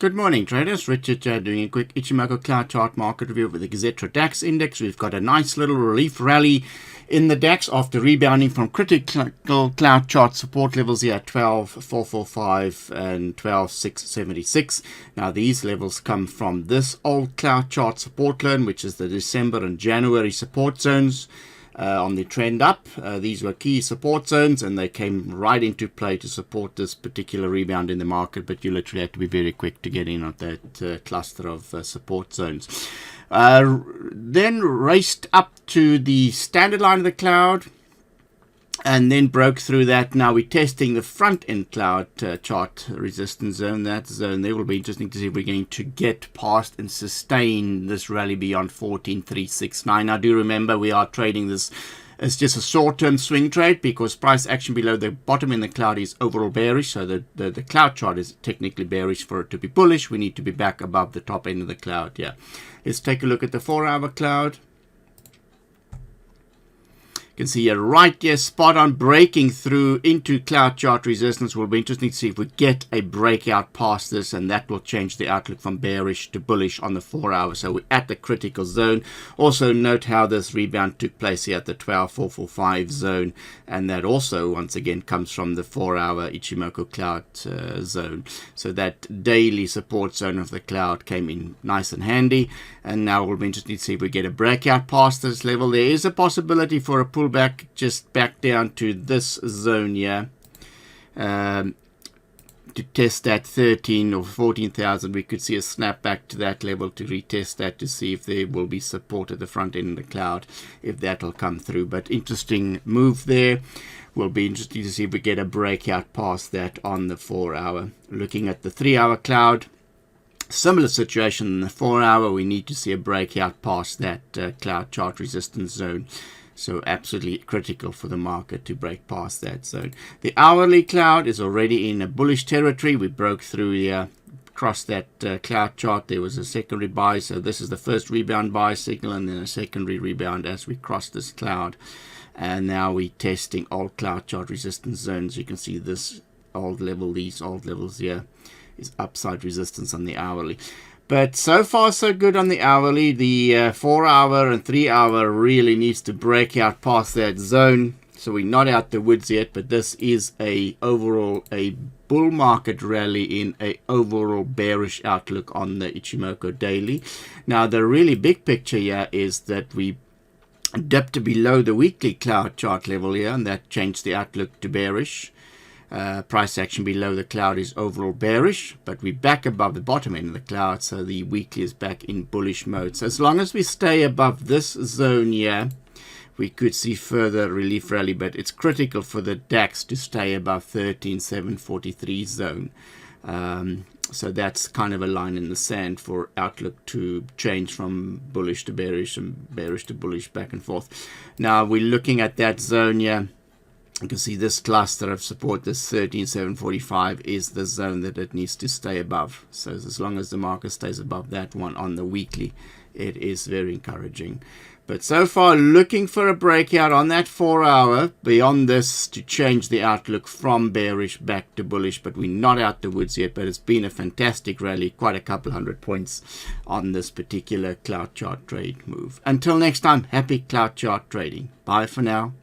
Good morning, traders. Richard doing a quick Ichimoku cloud chart market review with the Xetra DAX index. We've got a nice little relief rally in the DAX after rebounding from critical cloud chart support levels here at 12,445 and 12,676. Now these levels come from this old cloud chart support line, which is the December and January support zones. On the trend up, these were key support zones, and they came right into play to support this particular rebound in the market, but you literally have to be very quick to get in on that cluster of support zones. Then raced up to the standard line of the cloud and then broke through that. Now we're testing the front end cloud chart resistance zone. That zone there will be interesting to see if we're going to get past and sustain this rally beyond 14,369. Now do remember, we are trading this as just a short-term swing trade because price action below the bottom in the cloud is overall bearish. So the cloud chart is technically bearish. For it to be bullish, we need to be back above the top end of the cloud. Yeah, let's take a look at the 4-hour cloud. You can see here right here, spot on, breaking through into cloud chart resistance. Will be interesting to see if we get a breakout past this, and that will change the outlook from bearish to bullish on the 4-hour. So we're at the critical zone. Also note how this rebound took place here at the 12,445 zone, and that also once again comes from the 4-hour Ichimoku cloud zone. So that daily support zone of the cloud came in nice and handy, and now we'll be interested to see if we get a breakout past this level. There is a possibility for a pullback just back down to this zone here to test that 13 or 14,000. We could see a snap back to that level to retest that to see if there will be support at the front end of the cloud, if that will come through. But interesting move there. Will be interesting to see if we get a breakout past that on the 4-hour. Looking at the 3-hour cloud, similar situation in the 4-hour. We need to see a breakout past that cloud chart resistance zone. So absolutely critical for the market to break past that zone. The hourly cloud is already in a bullish territory. We broke through here, across that cloud chart. There was a secondary buy. So this is the first rebound buy signal, and then a secondary rebound as we cross this cloud. And now we're testing old cloud chart resistance zones. You can see this old level, these old levels here is upside resistance on the hourly. But so far so good on the hourly. The 4-hour and 3-hour really needs to break out past that zone. So we're not out the woods yet, but this is overall a bull market rally in a overall bearish outlook on the Ichimoku daily. Now the really big picture here is that we dipped below the weekly cloud chart level here, and that changed the outlook to bearish. Price action below the cloud is overall bearish, but we're back above the bottom end of the cloud, so the weekly is back in bullish mode. So as long as we stay above this zone here, we could see further relief rally, but it's critical for the DAX to stay above 13,743 zone. So that's kind of a line in the sand for outlook to change from bullish to bearish and bearish to bullish, back and forth. Now we're looking at that zone here. You can see this cluster of support, this 13,745, is the zone that it needs to stay above. So as long as the market stays above that one on the weekly, it is very encouraging. But so far, looking for a breakout on that 4-hour beyond this to change the outlook from bearish back to bullish. But we're not out the woods yet, but it's been a fantastic rally, quite a couple 100 points on this particular cloud chart trade move. Until next time, happy cloud chart trading. Bye for now.